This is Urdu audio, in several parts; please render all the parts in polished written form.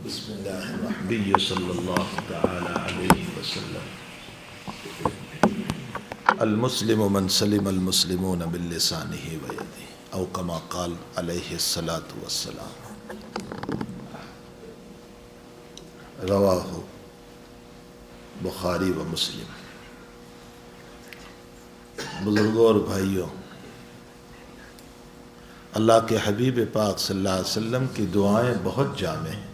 بسم اللہ الرحمن صلی اللہ تعالی علیہ وسلم المسلم من سلم المسلمون من لسانہ ویدہ او کما قال علیہ الصلاۃ والسلام۔ رواہ بخاری و مسلم۔ بزرگوں اور بھائیوں، اللہ کے حبیب پاک صلی اللہ علیہ وسلم کی دعائیں بہت جامع ہیں،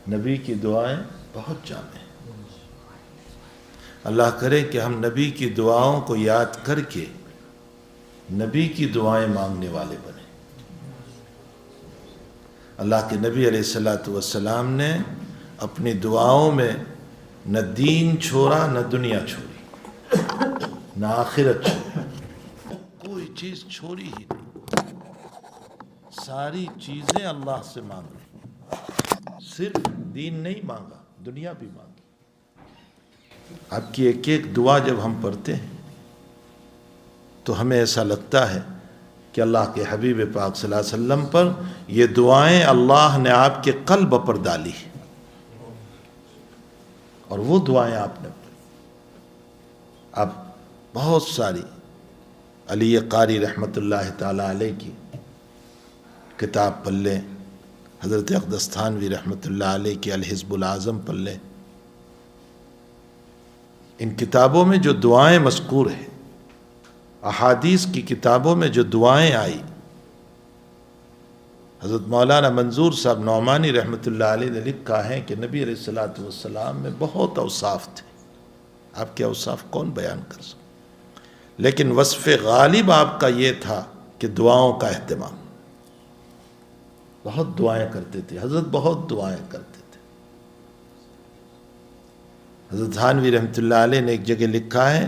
نبی کی دعائیں بہت جامع ہیں۔ اللہ کرے کہ ہم نبی کی دعاؤں کو یاد کر کے نبی کی دعائیں مانگنے والے بنیں۔ اللہ کے نبی علیہ الصلاۃ والسلام نے اپنی دعاؤں میں نہ دین چھوڑا نہ دنیا چھوڑی نہ آخرت چھوڑی، کوئی چیز چھوڑی ہی نہیں، ساری چیزیں اللہ سے مانگی، صرف دین نہیں مانگا، دنیا بھی مانگی۔ آپ کی ایک ایک دعا جب ہم پڑھتے ہیں تو ہمیں ایسا لگتا ہے کہ اللہ کے حبیب پاک صلی اللہ علیہ وسلم پر یہ دعائیں اللہ نے آپ کے قلب پر ڈالی اور وہ دعائیں آپ نے پڑھی۔ آپ بہت ساری علی قاری رحمۃ اللہ تعالی علیہ کی کتاب پڑھ لیں، حضرت اقدس تھانوی رحمۃ اللہ علیہ کی الحزب العظم پڑھ لیں، ان کتابوں میں جو دعائیں مذکور ہیں، احادیث کی کتابوں میں جو دعائیں آئی، حضرت مولانا منظور صاحب نعمانی رحمۃ اللہ علیہ نے لکھا ہے کہ نبی علیہ الصلاۃ والسلام میں بہت اوصاف تھے، آپ کے اوصاف کون بیان کر سکتے، لیکن وصف غالب آپ کا یہ تھا کہ دعاؤں کا اہتمام، بہت دعائیں کرتے تھے حضرت، بہت دعائیں کرتے تھے۔ حضرت تھانوی رحمۃ اللہ علیہ نے ایک جگہ لکھا ہے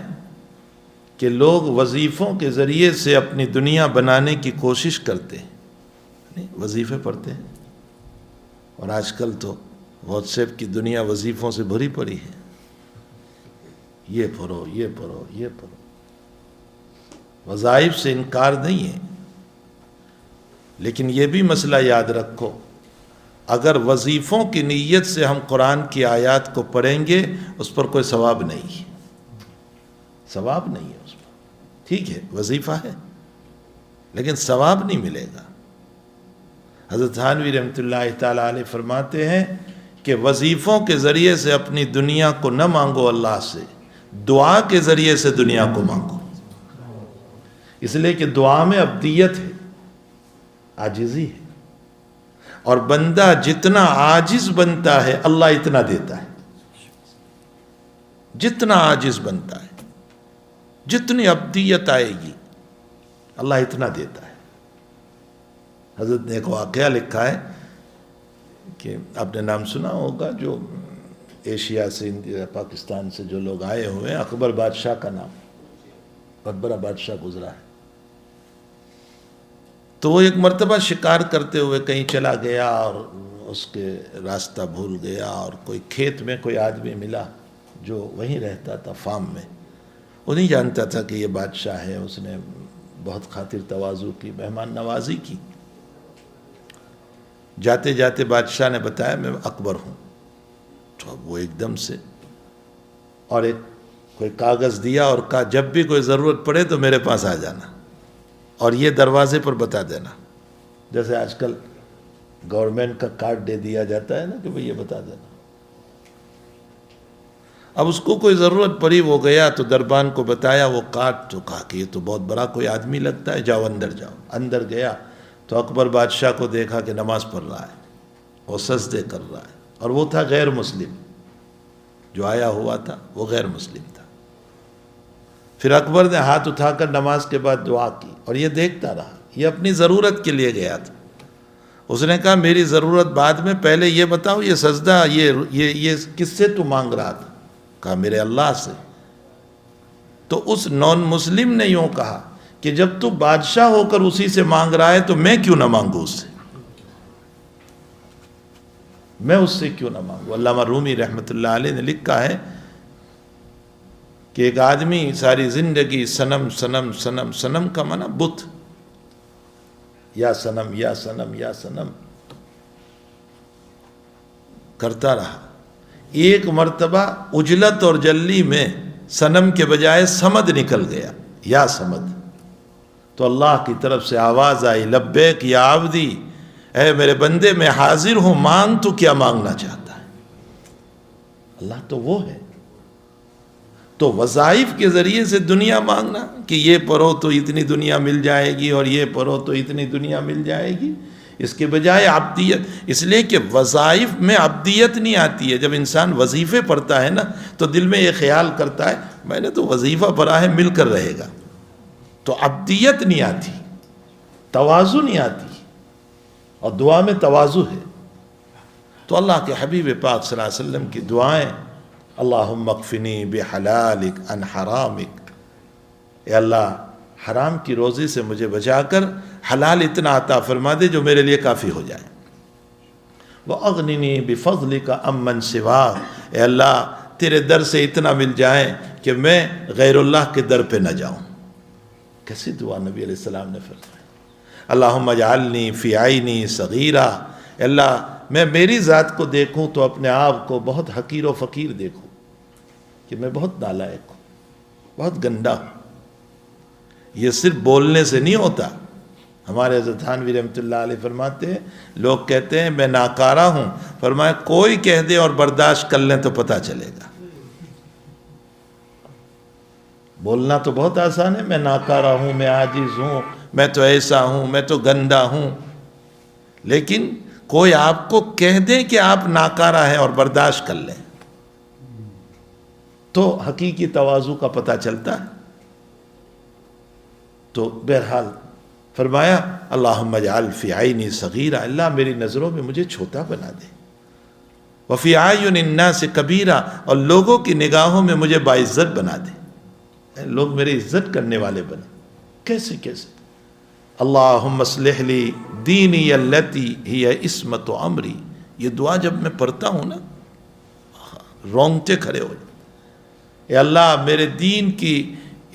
کہ لوگ وظیفوں کے ذریعے سے اپنی دنیا بنانے کی کوشش کرتے ہیں، وظیفے پڑھتے ہیں، اور آج کل تو واٹس ایپ کی دنیا وظیفوں سے بھری پڑی ہے، یہ پڑھو یہ پڑھو یہ پڑھو۔ وظائف سے انکار نہیں ہے، لیکن یہ بھی مسئلہ یاد رکھو، اگر وظیفوں کی نیت سے ہم قرآن کی آیات کو پڑھیں گے اس پر کوئی ثواب نہیں ہے، ثواب نہیں ہے اس پر، ٹھیک ہے وظیفہ ہے لیکن ثواب نہیں ملے گا۔ حضرت تھانوی رحمۃ اللہ تعالی علیہ فرماتے ہیں کہ وظیفوں کے ذریعے سے اپنی دنیا کو نہ مانگو اللہ سے، دعا کے ذریعے سے دنیا کو مانگو، اس لیے کہ دعا میں عبدیت ہے، عاجزی ہے، اور بندہ جتنا عاجز بنتا ہے اللہ اتنا دیتا ہے، جتنا عاجز بنتا ہے، جتنی عبدیت آئے گی اللہ اتنا دیتا ہے۔ حضرت نے ایک واقعہ لکھا ہے کہ آپ نے نام سنا ہوگا، جو ایشیا سے انڈیا پاکستان سے جو لوگ آئے ہوئے ہیں، اکبر بادشاہ کا نام، بہت بڑا بادشاہ گزرا ہے، تو وہ ایک مرتبہ شکار کرتے ہوئے کہیں چلا گیا اور اس کے راستہ بھول گیا، اور کوئی کھیت میں کوئی آدمی ملا جو وہیں رہتا تھا فارم میں، وہ نہیں جانتا تھا کہ یہ بادشاہ ہے، اس نے بہت خاطر تواضع کی، مہمان نوازی کی۔ جاتے جاتے بادشاہ نے بتایا میں اکبر ہوں، تو اب وہ ایک دم سے اور ایک کوئی کاغذ دیا اور کہا جب بھی کوئی ضرورت پڑے تو میرے پاس آ جانا، اور یہ دروازے پر بتا دینا، جیسے آج کل گورنمنٹ کا کارڈ دے دیا جاتا ہے نا کہ بھئی یہ بتا دینا۔ اب اس کو کوئی ضرورت پڑی، وہ گیا تو دربان کو بتایا وہ کارڈ، تو کہا کہ یہ تو بہت بڑا کوئی آدمی لگتا ہے، جاؤ اندر جاؤ۔ اندر گیا تو اکبر بادشاہ کو دیکھا کہ نماز پڑھ رہا ہے، وہ سجدے کر رہا ہے، اور وہ تھا غیر مسلم، جو آیا ہوا تھا وہ غیر مسلم تھا۔ پھر اکبر نے ہاتھ اٹھا کر نماز کے بعد دعا کی، اور یہ دیکھتا رہا، یہ اپنی ضرورت کے لیے گیا تھا۔ اس نے کہا میری ضرورت بعد میں، پہلے یہ بتاؤ یہ سجدہ یہ کس سے تو مانگ رہا تھا؟ کہا میرے اللہ سے۔ تو اس نان مسلم نے یوں کہا کہ جب تو بادشاہ ہو کر اسی سے مانگ رہا ہے تو میں کیوں نہ مانگوں اس سے، میں اس سے کیوں نہ مانگوں۔ علامہ رومی رحمۃ اللہ علیہ نے لکھا ہے کہ ایک آدمی ساری زندگی صنم صنم صنم، صنم کا معنی بت، یا صنم یا صنم یا صنم، کرتا رہا. ایک مرتبہ اجلت اور جلی میں صنم کے بجائے صمد نکل گیا، یا صمد. تو اللہ کی طرف سے آواز آئی، لبیک یا عبدی، اے میرے بندے میں حاضر ہوں، مانگ تو کیا مانگنا چاہتا ہے. اللہ تو وہ ہے. تو وظائف کے ذریعے سے دنیا مانگنا کہ یہ پڑھو تو اتنی دنیا مل جائے گی اور یہ پڑھو تو اتنی دنیا مل جائے گی، اس کے بجائے عبدیت. اس لیے کہ وظائف میں عبدیت نہیں آتی ہے. جب انسان وظیفے پڑھتا ہے نا تو دل میں یہ خیال کرتا ہے میں نے تو وظیفہ پڑھا ہے، مل کر رہے گا. تو عبدیت نہیں آتی، تواضع نہیں آتی، اور دعا میں تواضع ہے. تو اللہ کے حبیب پاک صلی اللہ علیہ وسلم کی دعائیں، اللہم اکفنی بحلالک عن حرامک، اے اللہ حرام کی روزی سے مجھے بچا کر حلال اتنا عطا فرما دے جو میرے لیے کافی ہو جائے. وَأَغْنِنِي بِفَضْلِكَ عَمَّنْ سِوَاكَ، اے اللہ تیرے در سے اتنا مل جائے کہ میں غیر اللہ کے در پہ نہ جاؤں. کیسی دعا نبی علیہ السلام نے فرمائی. اللہم اجعلنی فی عینی صغیرہ، اے اللہ میں میری ذات کو دیکھوں تو اپنے آپ کو بہت حقیر و فقیر دیکھوں کہ میں بہت نالائق ہوں، بہت گندا ہوں. یہ صرف بولنے سے نہیں ہوتا. ہمارے حضرت تھانوی رحمۃ اللہ علیہ فرماتے ہیں لوگ کہتے ہیں میں ناکارہ ہوں، فرمایا کوئی کہہ دے اور برداشت کر لیں تو پتہ چلے گا. بولنا تو بہت آسان ہے، میں ناکارہ ہوں، میں عاجز ہوں، میں تو ایسا ہوں، میں تو گندا ہوں. لیکن کوئی آپ کو کہہ دے کہ آپ ناکارہ ہیں اور برداشت کر لیں تو حقیقی تواضع کا پتہ چلتا ہے. تو بہرحال فرمایا اللہم اجعل فی عینی صغیرہ، اللہ میری نظروں میں مجھے چھوٹا بنا دے. وفی اعین الناس کبیرہ، اور لوگوں کی نگاہوں میں مجھے باعزت بنا دے، لوگ میری عزت کرنے والے بنے. کیسے کیسے؟ اللہم اصلح لی دینی التی ہی عصمت امری. یہ دعا جب میں پڑھتا ہوں نا رونگٹے کھڑے ہو جائیں. اے اللہ میرے دین کی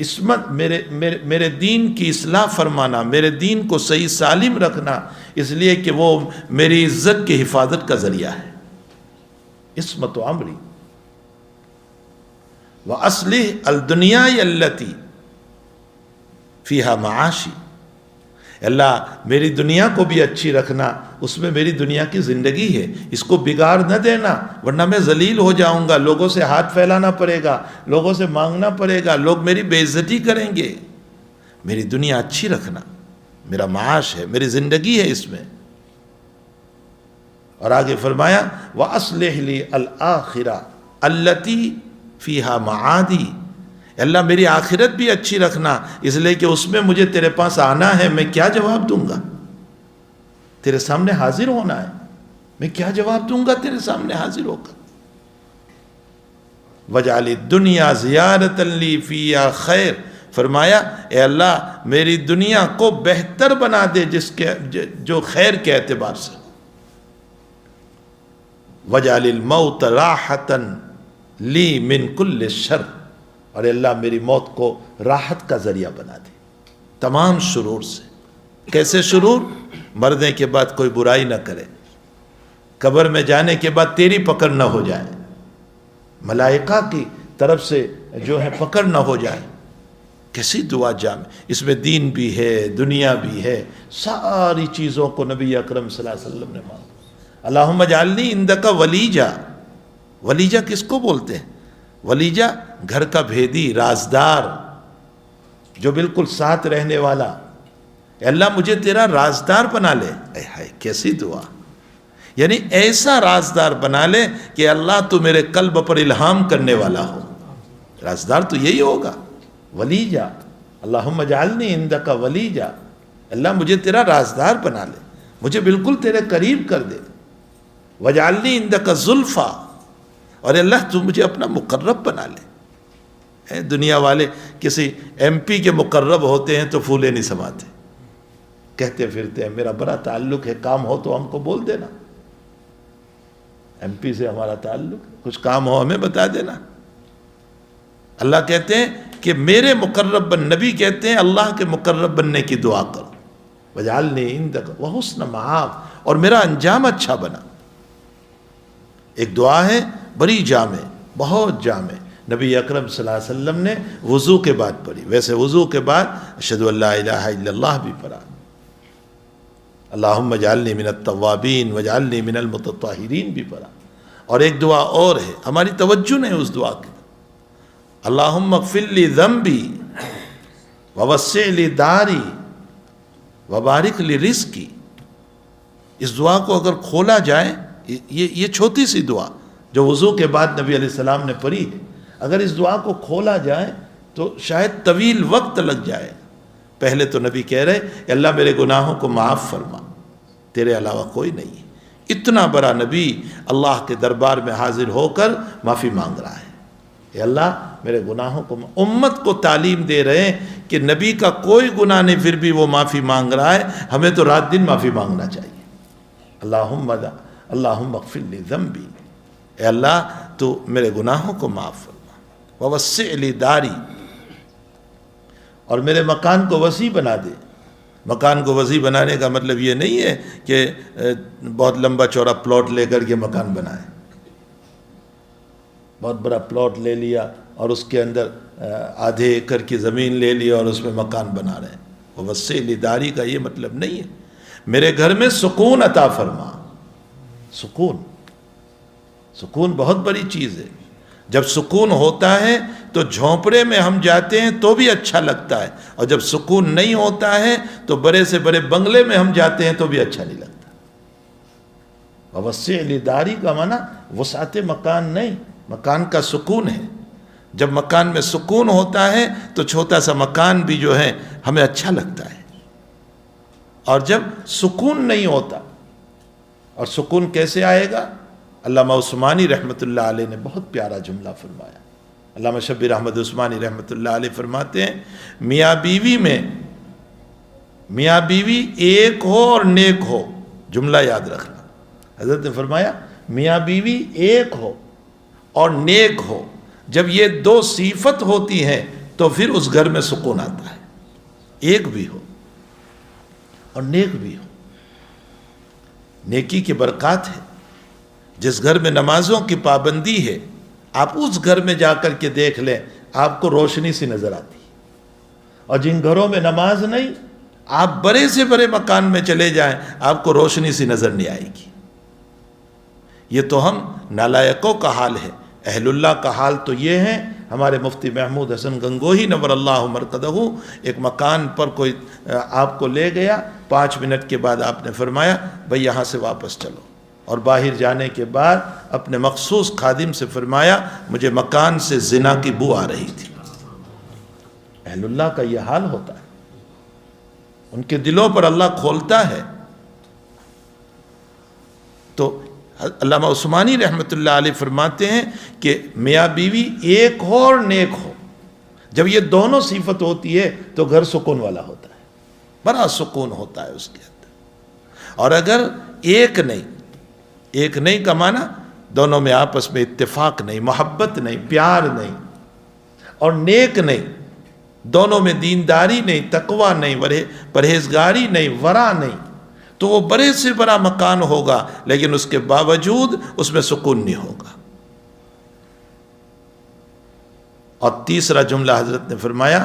عصمت، میرے دین کی اصلاح فرمانا، میرے دین کو صحیح سالم رکھنا، اس لیے کہ وہ میری عزت کی حفاظت کا ذریعہ ہے. عصمت امری. وَأَصْلِحْ الدُّنْيَا الَّتِي فِيهَا مَعَاشِي، اللہ میری دنیا کو بھی اچھی رکھنا، اس میں میری دنیا کی زندگی ہے، اس کو بگاڑ نہ دینا ورنہ میں ذلیل ہو جاؤں گا، لوگوں سے ہاتھ پھیلانا پڑے گا، لوگوں سے مانگنا پڑے گا، لوگ میری بے عزتی کریں گے. میری دنیا اچھی رکھنا میرا معاش ہے، میری زندگی ہے اس میں. اور آگے فرمایا وَأَصْلِحْ لِي الْآخِرَةَ الَّتِي فِيهَا مَعَادِي، اللہ میری آخرت بھی اچھی رکھنا، اس لیے کہ اس میں مجھے تیرے پاس آنا ہے. میں کیا جواب دوں گا؟ تیرے سامنے حاضر ہونا ہے، میں کیا جواب دوں گا تیرے سامنے حاضر ہو کر؟ وَجْعَلِ الدُّنْيَا زِيَارَةً لِّي فِيهَا خَيْرٌ، فرمایا اے اللہ میری دنیا کو بہتر بنا دے جو خیر کے اعتبار سے. وَجْعَلِ الْمَوْتَ رَاحَةً لِّي مِن كُلِّ شَرٍ، اور اللہ میری موت کو راحت کا ذریعہ بنا دے تمام شرور سے. کیسے شرور؟ مرنے کے بعد کوئی برائی نہ کرے، قبر میں جانے کے بعد تیری پکڑ نہ ہو جائے، ملائکہ کی طرف سے جو ہے پکڑ نہ ہو جائے. کیسی دعا جامع، اس میں دین بھی ہے، دنیا بھی ہے، ساری چیزوں کو نبی اکرم صلی اللہ علیہ وسلم نے مانگا. اللہم اجعلنی عندک ولیجہ. ولیجہ کس کو بولتے ہیں؟ ولیجہ گھر کا بھیدی، رازدار، جو بالکل ساتھ رہنے والا. اے اللہ مجھے تیرا رازدار بنا لے. اے ہائے کیسی دعا، یعنی ایسا رازدار بنا لے کہ اللہ تو میرے قلب پر الہام کرنے والا ہو. رازدار تو یہی ہوگا. ولیجہ، اللہم اجعلنی عندک ولیجہ، اللہ مجھے تیرا رازدار بنا لے، مجھے بالکل تیرے قریب کر دے. وجعلنی عندک زلفیٰ، اور اللہ تو مجھے اپنا مقرب بنا لے. دنیا والے کسی ایم پی کے مقرب ہوتے ہیں تو پھولے نہیں سماتے، کہتے پھرتے ہیں میرا بڑا تعلق ہے، کام ہو تو ہم کو بول دینا، ایم پی سے ہمارا تعلق، کچھ کام ہو ہمیں بتا دینا. اللہ کہتے ہیں کہ میرے مقرب بن، نبی کہتے ہیں اللہ کے مقرب بننے کی دعا کرو. وجعلنی عندک وحسن مآب، اور میرا انجام اچھا بنا. ایک دعا ہے بڑی جامع، بہت جامع، نبی اکرم صلی اللہ علیہ وسلم نے وضو کے بعد پڑھی، ویسے وضو کے بعد اشہد ان لا الہ الا اللہ بھی پڑھا، اللہم اجعلنی من التوابین واجعلنی من المتطہرین بھی پڑھا۔ اور ایک دعا اور ہے، ہماری توجہ نہیں اس دعا کی، اللہم اغفر لی ذنبی ووسع لی داری وبارک لی رزقی۔ اس دعا کو اگر کھولا جائے، یہ چھوٹی سی دعا جو وضو کے بعد نبی علیہ السلام نے پڑھی ہے، اگر اس دعا کو کھولا جائے تو شاید طویل وقت لگ جائے۔ پہلے تو نبی کہہ رہے کہ اللہ میرے گناہوں کو معاف فرما، تیرے علاوہ کوئی نہیں ہے۔ اتنا بڑا نبی اللہ کے دربار میں حاضر ہو کر معافی مانگ رہا ہے، اے اللہ میرے گناہوں کو، امت کو تعلیم دے رہے ہیں کہ نبی کا کوئی گناہ نہیں پھر بھی وہ معافی مانگ رہا ہے، ہمیں تو رات دن معافی مانگنا چاہیے۔ اللہم اغفر لی ذنبی، اے اللہ تو میرے گناہوں کو معاف فرما، ووسع لی داری، اور میرے مکان کو وسیع بنا دے۔ مکان کو وسیع بنانے کا مطلب یہ نہیں ہے کہ بہت لمبا چوڑا پلاٹ لے کر کے مکان بنائے، بہت بڑا پلاٹ لے لیا اور اس کے اندر آدھے ایکڑ کی زمین لے لیا اور اس میں مکان بنا رہے ہیں۔ ووسع لی داری کا یہ مطلب نہیں ہے، میرے گھر میں سکون عطا فرما۔ سکون بہت بڑی چیز ہے۔ جب سکون ہوتا ہے تو جھونپڑے میں ہم جاتے ہیں تو بھی اچھا لگتا ہے، اور جب سکون نہیں ہوتا ہے تو بڑے سے بڑے بنگلے میں ہم جاتے ہیں تو بھی اچھا نہیں لگتا۔ ووسع لی داری کا معنی وسعت مکان نہیں، مکان کا سکون ہے۔ جب مکان میں سکون ہوتا ہے تو چھوٹا سا مکان بھی جو ہے ہمیں اچھا لگتا ہے، اور جب سکون نہیں ہوتا، اور سکون کیسے آئے گا؟ علامہ عثمانی رحمۃ اللہ علیہ نے بہت پیارا جملہ فرمایا۔ علامہ شبیر احمد عثمانی رحمۃ اللہ علیہ فرماتے ہیں، میاں بیوی ایک ہو اور نیک ہو، جملہ یاد رکھنا۔ حضرت نے فرمایا میاں بیوی ایک ہو اور نیک ہو، جب یہ دو صفت ہوتی ہیں تو پھر اس گھر میں سکون آتا ہے، ایک بھی ہو اور نیک بھی ہو۔ نیکی کی برکات ہے۔ جس گھر میں نمازوں کی پابندی ہے، آپ اس گھر میں جا کر کے دیکھ لیں، آپ کو روشنی سی نظر آتی ہے، اور جن گھروں میں نماز نہیں، آپ بڑے سے بڑے مکان میں چلے جائیں، آپ کو روشنی سی نظر نہیں آئے گی۔ یہ تو ہم نالائقوں کا حال ہے، اہل اللہ کا حال تو یہ ہے۔ ہمارے مفتی محمود حسن گنگوہی نور اللہ مرقدہ ایک مکان پر کوئی آپ کو لے گیا، 5 منٹ کے بعد آپ نے فرمایا بھئی یہاں سے واپس چلو، اور باہر جانے کے بعد اپنے مخصوص خادم سے فرمایا مجھے مکان سے زنا کی بو آ رہی تھی۔ اہل اللہ کا یہ حال ہوتا ہے، ان کے دلوں پر اللہ کھولتا ہے۔ تو علامہ عثمانی رحمۃ اللہ علیہ فرماتے ہیں کہ میاں بیوی ایک ہو اور نیک ہو، جب یہ دونوں صفت ہوتی ہے تو گھر سکون والا ہوتا ہے، بڑا سکون ہوتا ہے اس کے اندر۔ اور اگر ایک نہیں کا معنی دونوں میں آپس میں اتفاق نہیں، محبت نہیں، پیار نہیں، اور نیک نہیں، دونوں میں دینداری نہیں، تقوی نہیں، پرہیزگاری نہیں، ورع نہیں، تو وہ بڑے سے بڑا مکان ہوگا لیکن اس کے باوجود اس میں سکون نہیں ہوگا۔ اور تیسرا جملہ حضرت نے فرمایا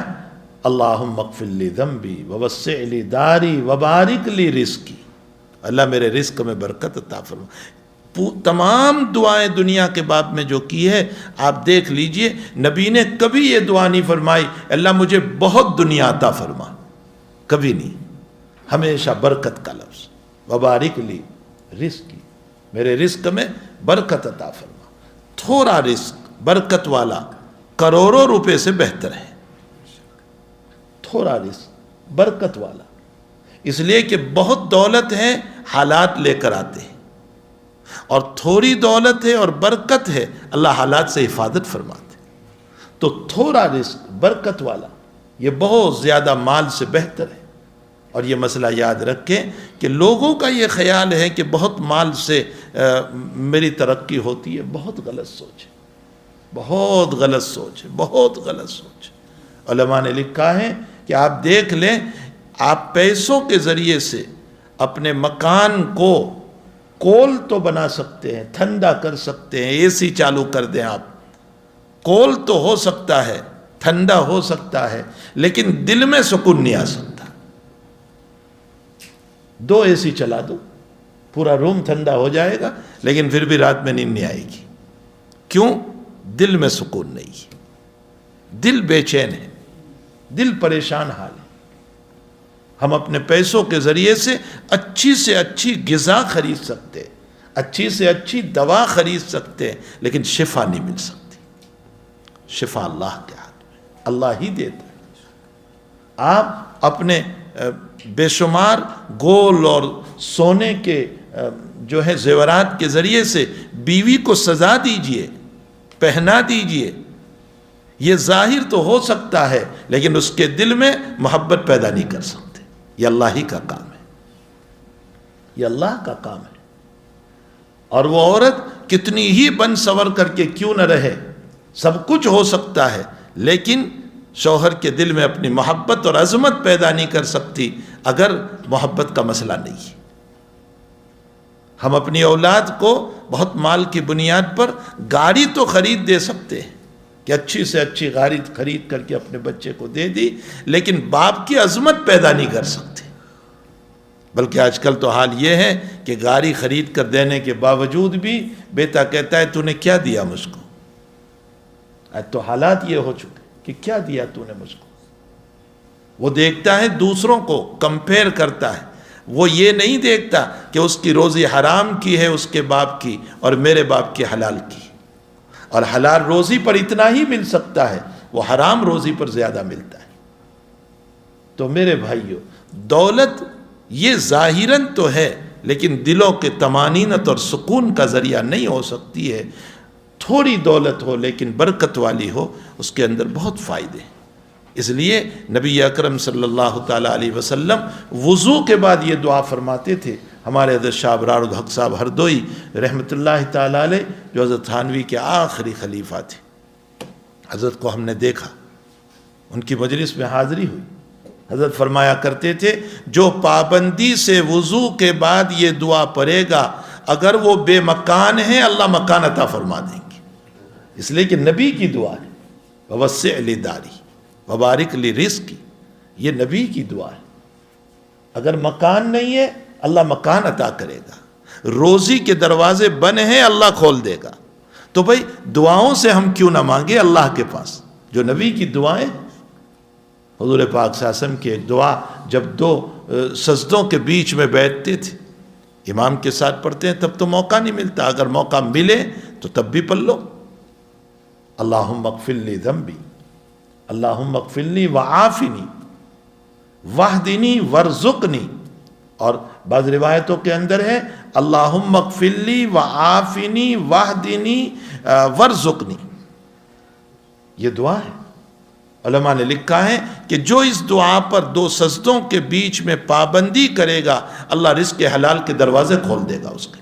اللہم اغفر لی ذنبی ووسع لی داری وبارک لی رزقی، اللہ میرے رزق میں برکت عطا فرما۔ تمام دعائیں دنیا کے باب میں جو کی ہے آپ دیکھ لیجئے، نبی نے کبھی یہ دعا نہیں فرمائی اللہ مجھے بہت دنیا عطا فرما، کبھی نہیں، ہمیشہ برکت کا لفظ، وبارک لی رزقی، میرے رزق میں برکت عطا فرما۔ تھوڑا رزق برکت والا کروڑوں روپے سے بہتر ہے، تھوڑا رزق برکت والا، اس لیے کہ بہت دولت ہے حالات لے کر آتے ہیں، اور تھوڑی دولت ہے اور برکت ہے اللہ حالات سے حفاظت فرماتے۔ تو تھوڑا رزق برکت والا یہ بہت زیادہ مال سے بہتر ہے۔ اور یہ مسئلہ یاد رکھیں کہ لوگوں کا یہ خیال ہے کہ بہت مال سے میری ترقی ہوتی ہے، بہت غلط سوچ ہے، بہت غلط سوچ ہے، بہت غلط سوچ ہے۔ علماء نے لکھا ہے کہ آپ دیکھ لیں، آپ پیسوں کے ذریعے سے اپنے مکان کو کول تو بنا سکتے ہیں، ٹھنڈا کر سکتے ہیں، اے سی چالو کر دیں آپ، کول تو ہو سکتا ہے، ٹھنڈا ہو سکتا ہے، لیکن دل میں سکون نہیں آ سکتا۔ 2 اے سی چلا دو، پورا روم ٹھنڈا ہو جائے گا، لیکن پھر بھی رات میں نیند نہیں آئے گی۔ کیوں؟ دل میں سکون نہیں ہے، دل بے چین ہے، دل پریشان حال ہے۔ ہم اپنے پیسوں کے ذریعے سے اچھی غذا خرید سکتے، اچھی سے اچھی دوا خرید سکتے، لیکن شفا نہیں مل سکتی۔ شفا اللہ کے ہاتھ میں، اللہ ہی دیتا ہے۔ آپ اپنے بے شمار گول اور سونے کے جو ہے زیورات کے ذریعے سے بیوی کو سزا دیجئے، پہنا دیجئے، یہ ظاہر تو ہو سکتا ہے، لیکن اس کے دل میں محبت پیدا نہیں کر سکتے۔ یہ اللہ ہی کا کام ہے، یہ اللہ کا کام ہے۔ اور وہ عورت کتنی ہی بن سور کر کے کیوں نہ رہے، سب کچھ ہو سکتا ہے، لیکن شوہر کے دل میں اپنی محبت اور عظمت پیدا نہیں کر سکتی اگر محبت کا مسئلہ نہیں ہے۔ ہم اپنی اولاد کو بہت مال کی بنیاد پر گاڑی تو خرید دے سکتے ہیں کہ اچھی سے اچھی گاڑی خرید کر کے اپنے بچے کو دے دی، لیکن باپ کی عظمت پیدا نہیں کر سکتے۔ بلکہ آج کل تو حال یہ ہے کہ گاڑی خرید کر دینے کے باوجود بھی بیٹا کہتا ہے تو نے کیا دیا مجھ کو؟ آج تو حالات یہ ہو چکے کہ کیا دیا تو نے مجھ کو؟ وہ دیکھتا ہے دوسروں کو، کمپیئر کرتا ہے، وہ یہ نہیں دیکھتا کہ اس کی روزی حرام کی ہے اس کے باپ کی اور میرے باپ کی حلال کی، اور حلال روزی پر اتنا ہی مل سکتا ہے، وہ حرام روزی پر زیادہ ملتا ہے۔ تو میرے بھائیو، دولت یہ ظاہراً تو ہے، لیکن دلوں کے طمانینت اور سکون کا ذریعہ نہیں ہو سکتی ہے۔ تھوڑی دولت ہو لیکن برکت والی ہو، اس کے اندر بہت فائدے ہیں۔ اس لیے نبی اکرم صلی اللہ تعالیٰ علیہ وسلم وضو کے بعد یہ دعا فرماتے تھے۔ ہمارے حضرت شاہ ابرار الحق صاحب ہردوئی رحمۃ اللہ تعالیٰ علیہ، جو حضرت تھانوی کے آخری خلیفہ تھے، حضرت کو ہم نے دیکھا، ان کی مجلس میں حاضری ہوئی۔ حضرت فرمایا کرتے تھے جو پابندی سے وضو کے بعد یہ دعا پڑھے گا، اگر وہ بے مکان ہے اللہ مکان عطا فرما دیں گے، اس لیے کہ نبی کی دعا ہے۔ ووسع لی داری وبارک لی رزقی، یہ نبی کی دعا ہے۔ اگر مکان نہیں ہے اللہ مکان عطا کرے گا، روزی کے دروازے بند ہیں اللہ کھول دے گا۔ تو بھئی دعاؤں سے ہم کیوں نہ مانگے اللہ کے پاس، جو نبی کی دعائیں۔ حضور پاک صلی اللہ علیہ وسلم کی ایک دعا جب 2 سجدوں کے بیچ میں بیٹھتے تھے، امام کے ساتھ پڑھتے ہیں تب تو موقع نہیں ملتا، اگر موقع ملے تو تب بھی پڑھ لو۔ اللہم اغفر لی ذنبی، اللہم اغفر لی وعافنی واہدنی وارزقنی، اور بعض روایتوں کے اندر ہے اللہم اغفر لی وعافنی واہدنی وارزقنی۔ یہ دعا ہے۔ علماء نے لکھا ہے کہ جو اس دعا پر 2 سجدوں کے بیچ میں پابندی کرے گا اللہ رزق حلال کے دروازے کھول دے گا اس کے۔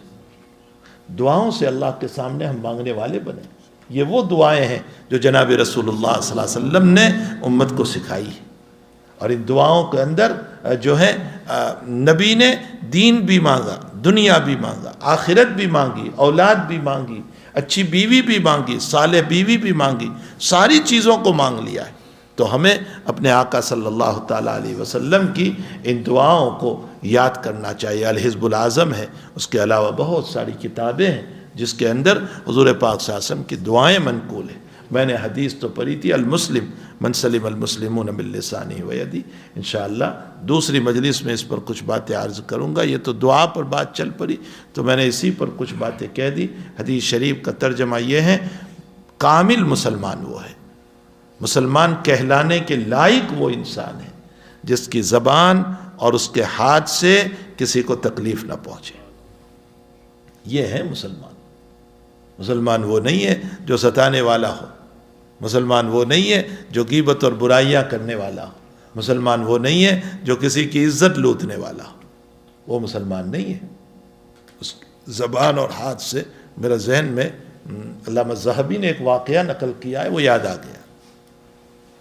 دعاؤں سے اللہ کے سامنے ہم مانگنے والے بنے۔ یہ وہ دعائیں ہیں جو جناب رسول اللہ صلی اللہ علیہ وسلم نے امت کو سکھائی ہے، اور ان دعاؤں کے اندر جو ہے نبی نے دین بھی مانگا، دنیا بھی مانگا، آخرت بھی مانگی، اولاد بھی مانگی، اچھی بیوی بھی مانگی، صالح بیوی بھی مانگی، ساری چیزوں کو مانگ لیا ہے۔ تو ہمیں اپنے آقا صلی اللہ تعالیٰ علیہ وسلم کی ان دعاؤں کو یاد کرنا چاہیے۔ الحزب العظم ہے، اس کے علاوہ بہت ساری کتابیں ہیں جس کے اندر حضور پاک صلی اللہ علیہ وسلم کی دعائیں منقول ہیں۔ میں نے حدیث تو پڑھی تھی المسلم من سلم المسلمون من لسانہ و یدہ، انشاءاللہ دوسری مجلس میں اس پر کچھ باتیں عرض کروں گا۔ یہ تو دعا پر بات چل پڑی تو میں نے اسی پر کچھ باتیں کہہ دی۔ حدیث شریف کا ترجمہ یہ ہے، کامل مسلمان وہ ہے، مسلمان کہلانے کے لائق وہ انسان ہے جس کی زبان اور اس کے ہاتھ سے کسی کو تکلیف نہ پہنچے۔ یہ ہے مسلمان۔ مسلمان وہ نہیں ہے جو ستانے والا ہو، مسلمان وہ نہیں ہے جو غیبت اور برائیاں کرنے والا ہو، مسلمان وہ نہیں ہے جو کسی کی عزت لوٹنے والا ہو، وہ مسلمان نہیں ہے۔ اس زبان اور ہاتھ سے میرا ذہن میں علامہ ذہبی نے ایک واقعہ نقل کیا ہے، وہ یاد آ گیا۔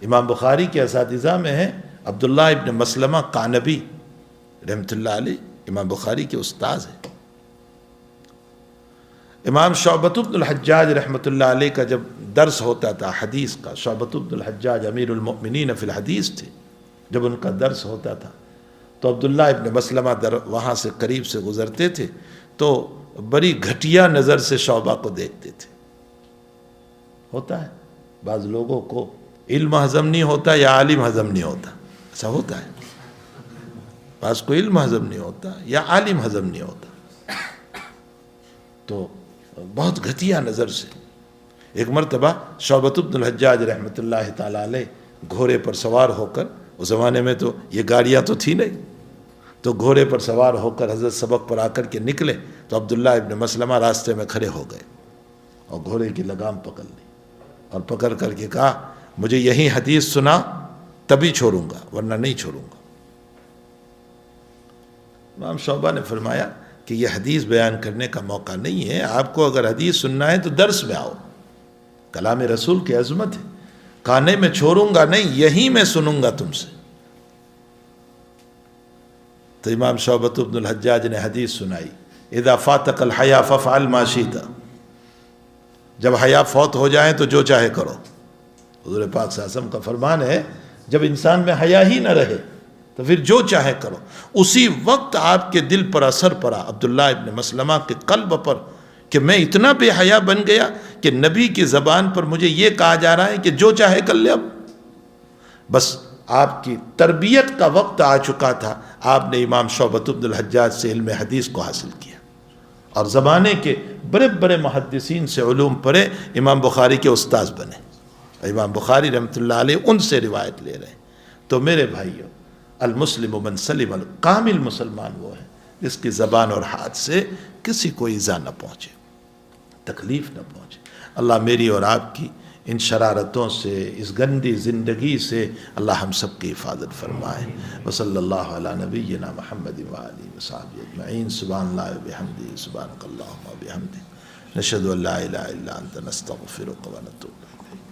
امام بخاری کے اساتذہ میں ہے عبداللہ ابن مسلمہ قعنبی رحمۃ اللہ علیہ، امام بخاری کے استاذ ہیں۔ امام شعبۃ بن الحجاج رحمۃ اللہ علیہ کا جب درس ہوتا تھا حدیث کا، شعبۃ بن الحجاج امیر المؤمنین فی الحدیث تھے، جب ان کا درس ہوتا تھا تو عبداللہ ابن مسلمہ وہاں سے قریب سے گزرتے تھے تو بڑی گھٹیا نظر سے شعبہ کو دیکھتے تھے۔ ہوتا ہے بعض لوگوں کو علم ہضم نہیں ہوتا یا عالم ہضم نہیں ہوتا، ایسا ہوتا ہے، بعض کو علم ہضم نہیں ہوتا یا عالم ہضم نہیں ہوتا، تو بہت گھٹیا نظر سے۔ ایک مرتبہ شعبۃ بن الحجاج رحمۃ اللہ تعالیٰ علیہ گھوڑے پر سوار ہو کر، اس زمانے میں تو یہ گاڑیاں تو تھی نہیں، تو گھوڑے پر سوار ہو کر حضرت سبق پر آ کر کے نکلے تو عبداللہ ابن مسلمہ راستے میں کھڑے ہو گئے اور گھوڑے کی لگام پکڑ لی اور پکڑ کر کے کہا مجھے یہی حدیث سنا تبھی چھوڑوں گا ورنہ نہیں چھوڑوں گا۔ امام شعبہ نے فرمایا کہ یہ حدیث بیان کرنے کا موقع نہیں ہے، آپ کو اگر حدیث سننا ہے تو درس میں آؤ، کلام رسول کی عظمت ہے، کانے میں چھوڑوں گا نہیں، یہی میں سنوں گا تم سے۔ تو امام شعبۃ بن الحجاج نے حدیث سنائی، اذا فاتق الحیا فافعل ما شئت، جب حیا فوت ہو جائیں تو جو چاہے کرو۔ حضور پاک صلی اللہ علیہ وسلم کا فرمان ہے جب انسان میں حیا ہی نہ رہے تو پھر جو چاہے کرو۔ اسی وقت آپ کے دل پر اثر پڑا، عبداللہ ابن مسلمہ کے قلب پر، کہ میں اتنا بے حیا بن گیا کہ نبی کی زبان پر مجھے یہ کہا جا رہا ہے کہ جو چاہے کر لے۔ اب بس آپ کی تربیت کا وقت آ چکا تھا، آپ نے امام شعبۃ بن الحجاج سے علم حدیث کو حاصل کیا اور زمانے کے بڑے بڑے محدثین سے علوم پڑھے، امام بخاری کے استاذ بنے، امام بخاری رحمۃ اللہ علیہ ان سے روایت لے رہے ہیں۔ تو میرے بھائیوں، المسلم من سلم، کامل مسلمان وہ ہے جس کی زبان اور ہاتھ سے کسی کو ایذا نہ پہنچے، تکلیف نہ پہنچے۔ اللہ میری اور آپ کی ان شرارتوں سے، اس گندی زندگی سے اللہ ہم سب کی حفاظت فرمائے۔ وصلی اللہ علی نبینا محمد وآلہ وصحبہ اجمعین۔ سبحان اللہ وبحمدہ، سبحانک اللہم وبحمدک، نشہد ان لا الہ الا انت، نستغفرک ونتوب الیک۔